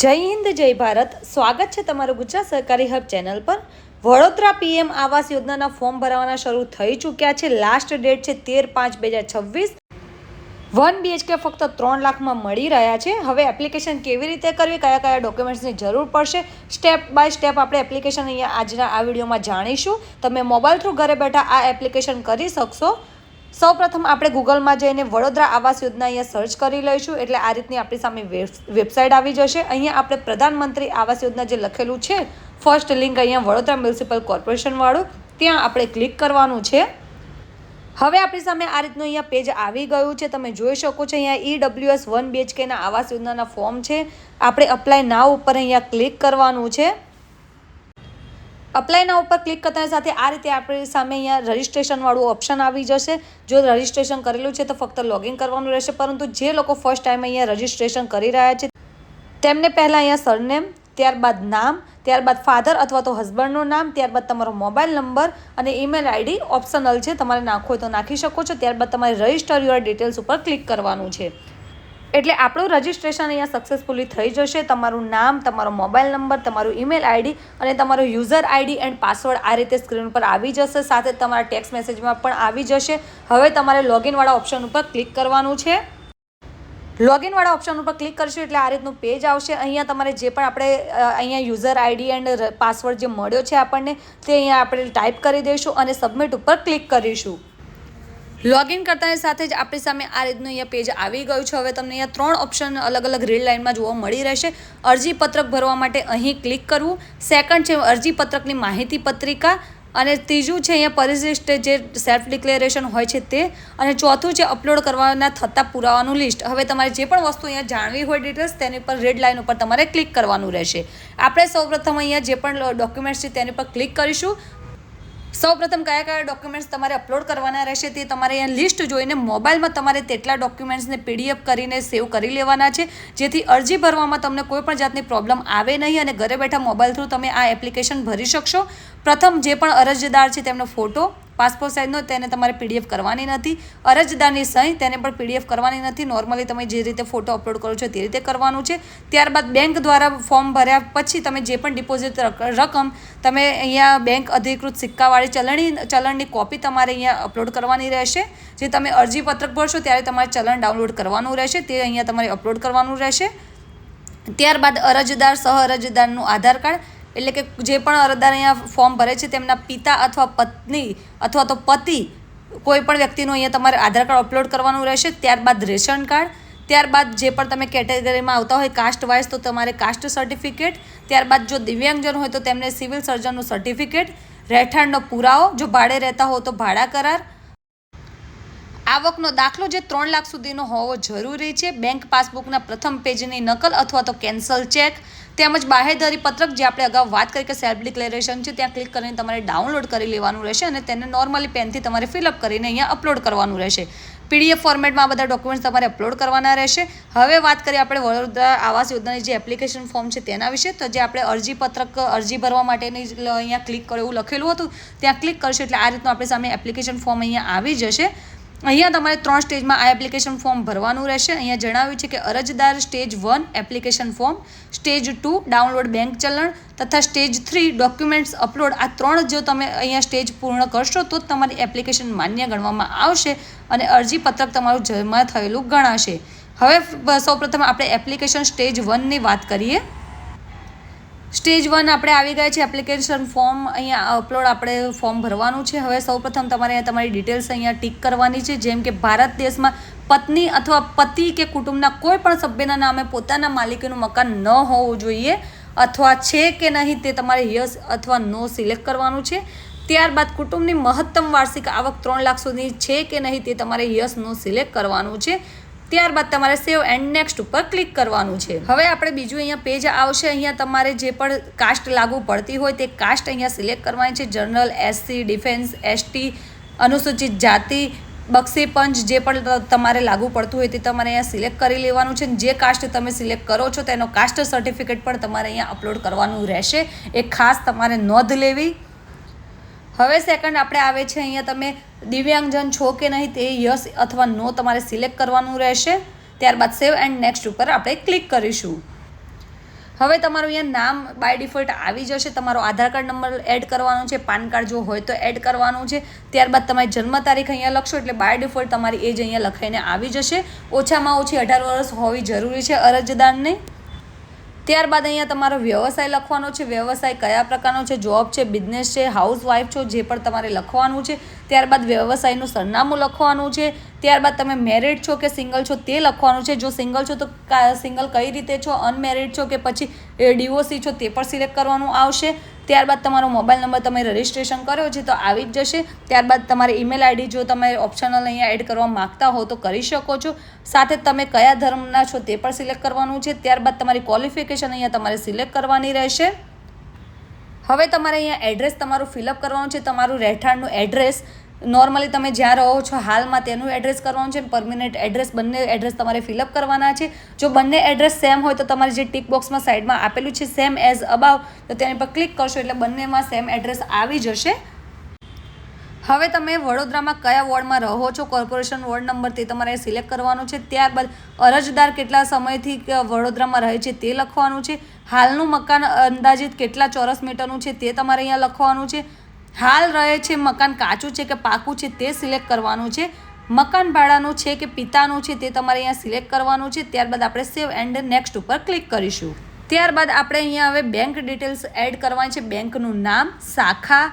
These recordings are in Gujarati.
જય હિન્દ જય ભારત. સ્વાગત છે તમારું ગુજરાત સરકારી હબ ચેનલ પર. વડોદરા પીએમ આવાસ યોજનાના ફોર્મ ભરવાના શરૂ થઈ ચૂક્યા છે. લાસ્ટ ડેટ છે 13/5/2026. 1 BHK ફક્ત 3 લાખમાં મળી રહ્યા છે. હવે એપ્લિકેશન કેવી રીતે કરવી, કયા કયા ડોક્યુમેન્ટ્સની જરૂર પડશે, સ્ટેપ બાય સ્ટેપ આપણે એપ્લિકેશન અહીંયા આજના આ વિડીયોમાં જાણીશું. તમે મોબાઈલ થ્રુ ઘરે બેઠા આ એપ્લિકેશન કરી શકશો. સૌપ્રથમ આપણે ગૂગલમાં જઈને વડોદરા આવાસ યોજના અહીંયા સર્ચ કરી લઈશું. એટલે આ રીતની આપણી સામે વેબસાઇટ આવી જશે. અહીંયા આપણે પ્રધાનમંત્રી આવાસ યોજના જે લખેલું છે, ફર્સ્ટ લિંક અહીંયા વડોદરા મ્યુનિસિપલ કોર્પોરેશનવાળું, ત્યાં આપણે ક્લિક કરવાનું છે. હવે આપણી સામે આ રીતનું અહીંયા પેજ આવી ગયું છે. તમે જોઈ શકો છો અહીંયા EWS 1 BHKના આવાસ યોજનાના ફોર્મ છે. આપણે અપ્લાય નાવ ઉપર અહીંયા ક્લિક કરવાનું છે. અપ્લાય નાવ ઉપર ક્લિક કરતાની સાથે આ રીતે આપણી સામે અહીંયા રજિસ્ટ્રેશનવાળું ઓપ્શન આવી જશે. જો રજિસ્ટ્રેશન કરેલું છે તો ફક્ત લોગિન કરવાનું રહેશે, પરંતુ જે લોકો ફર્સ્ટ ટાઈમ અહીંયા રજિસ્ટ્રેશન કરી રહ્યા છે તેમને પહેલાં અહીંયા સરનેમ, ત્યારબાદ નામ, ત્યારબાદ ફાધર અથવા તો હસબન્ડનું નામ, ત્યારબાદ તમારો મોબાઈલ નંબર અને ઈમેલ આઈડી ઓપ્શનલ છે, તમારે નાખવો હોય તો નાખી શકો છો. ત્યારબાદ તમારે રજિસ્ટર યોર ડિટેલ્સ ઉપર ક્લિક કરવાનું છે. એટલે આપણું રજિસ્ટ્રેશન અહીંયા સક્સેસફુલી થઈ જશે. તમારું નામ, તમારો મોબાઈલ નંબર, તમારું ઈમેલ આઈડી અને તમારો યુઝર આઈડી એન્ડ પાસવર્ડ આ રીતે સ્ક્રીન પર આવી જશે. સાથે તમારા ટેક્સ્ટ મેસેજમાં પણ આવી જશે. હવે તમારે લોગિનવાળા ઓપ્શન ઉપર ક્લિક કરવાનું છે. લોગિનવાળા ઓપ્શન ઉપર ક્લિક કરશું એટલે આ રીતનું પેજ આવશે. અહીંયા તમારે જે પણ આપણે અહીંયા યુઝર આઈડી એન્ડ પાસવર્ડ જે મળ્યો છે આપણને, તે અહીંયા આપણે ટાઈપ કરી દઈશું અને સબમિટ ઉપર ક્લિક કરીશું. લોગિન કરતાની સાથે જ આપણી સામે આ રીતનું અહીંયા પેજ આવી ગયું છે. હવે તમને અહીંયા 3 ઓપ્શન અલગ અલગ રીડ લાઇનમાં જોવા મળી રહેશે. અરજીપત્રક ભરવા માટે અહીં ક્લિક કરવું. સેકન્ડ છે અરજીપત્રકની માહિતી પત્રિકા. અને ત્રીજું છે અહીંયા પરિશિષ્ટ જે સેલ્ફ ડિક્લેરેશન હોય છે તે. અને ચોથું છે અપલોડ કરવાના થતા પુરાવાનું લિસ્ટ. હવે તમારે જે પણ વસ્તુ અહીંયા જાણવી હોય ડિટેલ્સ, તેની પર રેડ લાઇન ઉપર તમારે ક્લિક કરવાનું રહેશે. આપણે સૌપ્રથમ અહીંયા જે પણ ડોક્યુમેન્ટ્સ છે તેની પર ક્લિક કરીશું. સૌપ્રથમ કયા કયા ડોક્યુમેન્ટ્સ તમારે અપલોડ કરવાના રહેશે તે તમારે અહીંયા લિસ્ટ જોઈને મોબાઈલમાં તમારે તેટલા ડોક્યુમેન્ટ્સને PDF કરીને સેવ કરી લેવાના છે, જેથી અરજી ભરવામાં તમને કોઈ પણ જાતની પ્રોબ્લેમ આવે નહીં અને ઘરે બેઠા મોબાઈલ થ્રુ તમે આ એપ્લિકેશન ભરી શકશો. પ્રથમ જે પણ અરજદાર છે તેમનો ફોટો પાસપોર્ટ સાઇઝનો, તેને તમારે PDF કરવાની નથી. અરજદારની સહી, તેને પણ PDF કરવાની નથી. નોર્મલી તમે જે રીતે ફોટો અપલોડ કરો છો તે રીતે કરવાનું છે. ત્યારબાદ બેંક દ્વારા ફોર્મ ભર્યા પછી તમે જે પણ ડિપોઝિટ રકમ તમે અહીંયા બેંક અધિકૃત સિક્કાવાળી ચલણની કોપી તમારે અહીંયા અપલોડ કરવાની રહેશે. જે તમે અરજીપત્રક ભરશો ત્યારે તમારે ચલણ ડાઉનલોડ કરવાનું રહેશે, તે અહીંયા તમારે અપલોડ કરવાનું રહેશે. ત્યારબાદ અરજદાર, સહ અરજદારનું આધાર કાર્ડ, એટલે કે જે પણ અરજદાર અહીંયા ફોર્મ ભરે છે તેમના પિતા અથવા પત્ની અથવા તો પતિ કોઈ પણ વ્યક્તિનું અહીંયા તમારે આધાર કાર્ડ અપલોડ કરવાનું રહેશે. ત્યારબાદ રેશન કાર્ડ, ત્યારબાદ જે પણ તમે કેટેગરીમાં આવતા હોય કાસ્ટ વાઇઝ તો તમારે કાસ્ટ સર્ટિફિકેટ, ત્યારબાદ જો દિવ્યાંગજન હોય તો તેમને સિવિલ સર્જનનું સર્ટિફિકેટ, રહેઠાણનો પુરાવો, જો ભાડે રહેતા હો તો ભાડા કરાર, આવકનો દાખલો જે 3 લાખ સુધીનો હોવો જરૂરી છે, બેંક પાસબુકના પ્રથમ પેજની નકલ અથવા તો કેન્સલ ચેક, તેમજ બાહેધરી પત્રક જે આપણે અગાઉ વાત કરી કે સેલ્ફ ડિક્લેરેશન છે, ત્યાં ક્લિક કરીને તમારે ડાઉનલોડ કરી લેવાનું રહેશે અને તેને નોર્મલી પેનથી તમારે ફિલઅપ કરીને અહીંયા અપલોડ કરવાનું રહેશે. PDF ફોર્મેટમાં બધા ડોક્યુમેન્ટ્સ તમારે અપલોડ કરવાના રહેશે. હવે વાત કરીએ આપણે વડોદરા આવાસ યોજનાની જે એપ્લિકેશન ફોર્મ છે તેના વિશે. તો જે આપણે અરજીપત્રક અરજી ભરવા માટેની અહીંયા ક્લિક કરો એવું લખેલું હતું, ત્યાં ક્લિક કરશું એટલે આ રીતનું આપણી સામે એપ્લિકેશન ફોર્મ અહીંયા આવી જશે. અહીંયા તમારે 3 સ્ટેજમાં આ એપ્લિકેશન ફોર્મ ભરવાનું રહેશે. અહીંયા જણાવ્યું છે કે અરજદાર stage 1 application form, stage 2 download bank ચલણ તથા સ્ટેજ 3 ડોક્યુમેન્ટ્સ અપલોડ. આ 3 જો તમે અહીંયા સ્ટેજ પૂર્ણ કરશો તો જ તમારી એપ્લિકેશન માન્ય ગણવામાં આવશે અને અરજીપત્રક તમારું જમા થયેલું ગણાશે. હવે સૌપ્રથમ આપણે એપ્લિકેશન સ્ટેજ 1ની વાત કરીએ. સ્ટેજ 1 આપણે આવી ગયા છે. એપ્લિકેશન ફોર્મ અહીંયા અપલોડ આપણે ફોર્મ ભરવાનું છે. હવે સૌપ્રથમ તમારે અહીંયા તમારી ડિટેલ્સ અહીંયા ટિક કરવાની છે, જેમ કે ભારત દેશમાં પત્ની અથવા પતિ કે કુટુંબના કોઈ પણ સભ્યના નામે પોતાના માલિકીનું મકાન ન હોવું જોઈએ અથવા છે કે નહીં તે તમારે યસ અથવા નો સિલેક્ટ કરવાનું છે. ત્યારબાદ કુટુંબની મહત્તમ વાર્ષિક આવક 3 લાખ સુધી છે કે નહીં તે તમારે યસ નો સિલેક્ટ કરવાનું છે. ત્યારબાદ તમારે સેવ એન્ડ નેક્સ્ટ ઉપર ક્લિક કરવાનું છે. હવે આપણે બીજું અહીંયા પેજ આવશે. અહીંયા તમારે જે પણ કાસ્ટ લાગુ પડતી હોય તે કાસ્ટ અહીંયા સિલેક્ટ કરવાની છે. જનરલ, SC, ડિફેન્સ, ST, અનુસૂચિત જાતિ, બક્ષી પંચ જે પણ તમારે લાગુ પડતું હોય તે તમારે અહીંયા સિલેક્ટ કરી લેવાનું છે. જે કાસ્ટ તમે સિલેક્ટ કરો છો તેનો કાસ્ટ સર્ટિફિકેટ પણ તમારે અહીંયા અપલોડ કરવાનું રહેશે. એ ખાસ તમારે નોંધ લેવી. હવે સેકન્ડ આપણે આવે છે અહીંયા તમે દિવ્યાંગજન છો કે નહીં તે યસ અથવા નો તમારે સિલેક્ટ કરવાનું રહેશે. ત્યારબાદ સેવ એન્ડ નેક્સ્ટ ઉપર આપણે ક્લિક કરીશું. હવે તમારું અહીંયા નામ બાય ડિફોલ્ટ આવી જશે, તમારો આધાર કાર્ડ નંબર એડ કરવાનો છે, પાન કાર્ડ જો હોય તો એડ કરવાનું છે, ત્યારબાદ તમારી જન્મ તારીખ અહીંયા લખશો એટલે બાય ડિફોલ્ટ તમારી એજ અહીંયા લખાઈને આવી જશે. ઓછામાં ઓછી 18 વર્ષ હોવી જરૂરી છે અરજદારને. ત્યારબાદ અહીંયા તમારો વ્યવસાય લખવાનો છે, વ્યવસાય કયા પ્રકારનો છે, જોબ છે, બિઝનેસ છે, હાઉસવાઈફ છો, જે પણ તમારે લખવાનું છે. ત્યારબાદ વ્યવસાયનું સરનામું લખવાનું છે. ત્યારબાદ તમે મેરિડ છો કે સિંગલ છો તે લખવાનું છે. જો સિંગલ છો તો સિંગલ કઈ રીતે છો, અનમેરિડ છો કે પછી ડિવોર્સી છો તે પણ સિલેક્ટ કરવાનું આવશે. ત્યારબાદ તમારો મોબાઈલ નંબર તમે રજિસ્ટ્રેશન કર્યો છે તો આવી જ જશે. ત્યારબાદ તમારી ઈમેલ આઈડી જો તમે ઓપ્શનલ અહીંયા એડ કરવા માગતા હો તો કરી શકો છો. સાથે તમે કયા ધર્મના છો તે પણ સિલેક્ટ કરવાનું છે. ત્યારબાદ તમારી ક્વોલિફિકેશન અહીંયા તમારે સિલેક્ટ કરવાની રહેશે. હવે તમારે અહીંયા એડ્રેસ તમારું ફિલઅપ કરવાનું છે, તમારું રહેઠાણનું એડ્રેસ. નોર્મલી તમે જ્યાં રહો છો હાલમાં તેનું એડ્રેસ કરવાનું છે, પરમિનન્ટ એડ્રેસ, બંને એડ્રેસ તમારે ફિલઅપ કરવાના છે. જો બંને એડ્રેસ સેમ હોય તો તમારે જે ટિક બોક્સમાં સાઈડમાં આપેલું છે સેમ એઝ અબાવ તો તેની પર ક્લિક કરશો એટલે બંનેમાં સેમ એડ્રેસ આવી જશે. હવે તમે વડોદરામાં કયા વોર્ડમાં રહો છો, કોર્પોરેશન વોર્ડ નંબર તે તમારે સિલેક્ટ કરવાનું છે. ત્યારબાદ અરજદાર કેટલા સમયથી વડોદરામાં રહે છે તે લખવાનું છે. હાલનું મકાન અંદાજિત કેટલા ચોરસ મીટરનું છે તે તમારે અહીંયા લખવાનું છે. હાલ રહે છે મકાન કાચું છે કે પાકું છે તે સિલેક્ટ કરવાનું છે. મકાન ભાડાનું છે કે પિતાનું છે તે તમારે અહીંયા સિલેક્ટ કરવાનું છે. ત્યારબાદ આપણે સેવ એન્ડ નેક્સ્ટ ઉપર ક્લિક કરીશું. ત્યારબાદ આપણે અહીંયા હવે બેંક ડિટેલ્સ એડ કરવાની છે. બેંકનું નામ, શાખા,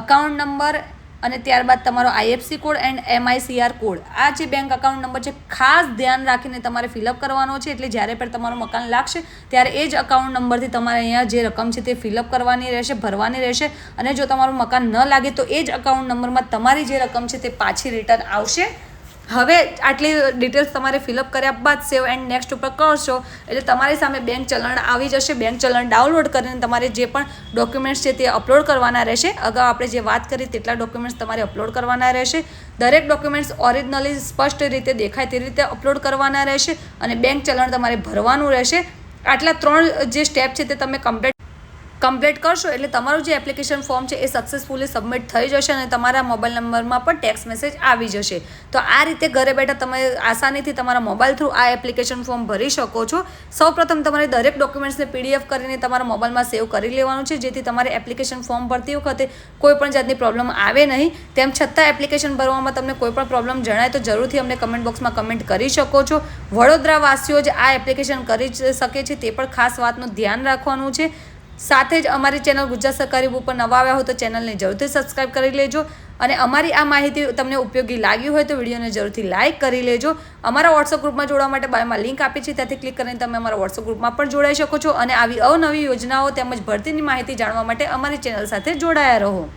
અકાઉન્ટ નંબર અને ત્યારબાદ તમારો IFSC code end MICR code. આ જે બેંક અકાઉન્ટ નંબર છે ખાસ ધ્યાન રાખીને તમારે ફિલઅપ કરવાનો છે. એટલે જ્યારે પણ તમારું મકાન લાગશે ત્યારે એ જ અકાઉન્ટ નંબરથી તમારે અહીંયા જે રકમ છે તે ફિલઅપ કરવાની રહેશે, ભરવાની રહેશે. અને જો તમારું મકાન ન લાગે તો એ જ અકાઉન્ટ નંબરમાં તમારી જે રકમ છે તે પાછી રિટર્ન આવશે. હવે આટલી ડિટેલ્સ તમારે ફિલઅપ કર્યા બાદ સેવ એન્ડ નેક્સ્ટ ઉપર કરશો એટલે તમારી સામે બેંક ચલણ આવી જશે. બેંક ચલણ ડાઉનલોડ કરીને તમારે જે પણ ડોક્યુમેન્ટ્સ છે તે અપલોડ કરવાના રહેશે. અગાઉ આપણે જે વાત કરી તેટલા ડોક્યુમેન્ટ્સ તમારે અપલોડ કરવાના રહેશે. દરેક ડોક્યુમેન્ટ્સ ઓરિજિનલી સ્પષ્ટ રીતે દેખાય તે રીતે અપલોડ કરવાના રહેશે અને બેંક ચલણ તમારે ભરવાનું રહેશે. આટલા 3 જે સ્ટેપ છે તે તમે કમ્પ્લીટ કરશો એટલે તમારું જે એપ્લિકેશન ફોર્મ છે એ સક્સેસફુલી સબમિટ થઈ જશે અને તમારા મોબાઈલ નંબરમાં પણ ટેક્સ્ટ મેસેજ આવી જશે. તો આ રીતે ઘરે બેઠા તમે આસાનીથી તમારા મોબાઈલ થ્રુ આ એપ્લિકેશન ફોર્મ ભરી શકો છો. સૌપ્રથમ તમારે દરેક ડોક્યુમેન્ટ્સને PDF કરીને તમારા મોબાઈલમાં સેવ કરી લેવાનું છે, જેથી તમારે એપ્લિકેશન ફોર્મ ભરતી વખતે કોઈ પણ જાતની પ્રોબ્લેમ આવે નહીં. તેમ છતાં એપ્લિકેશન ભરવામાં તમને કોઈ પણ પ્રોબ્લેમ જણાય તો જરૂરથી અમને કમેન્ટ બોક્સમાં કમેન્ટ કરી શકો છો. વડોદરા વાસીઓ જે આ એપ્લિકેશન કરી શકે છે તે પણ ખાસ વાતનું ધ્યાન રાખવાનું છે. સાથે જ અમારી ચેનલ ગુજરાત સરકારી બુક પર નવા આવ્યા હોય તો ચેનલને જરૂરથી સબસ્ક્રાઈબ કરી લેજો. અને અમારી આ માહિતી તમને ઉપયોગી લાગી હોય તો વિડીયોને જરૂરથી લાઇક કરી લેજો. અમારા વોટ્સઅપ ગ્રુપમાં જોડવા માટે બાયોમાં લિંક આપી છે, ત્યાંથી ક્લિક કરીને તમે અમારા વોટ્સઅપ ગ્રુપમાં પણ જોડાઈ શકો છો અને આવી અવનવી યોજનાઓ તેમજ ભરતીની માહિતી જાણવા માટે અમારી ચેનલ સાથે જોડાયા રહો.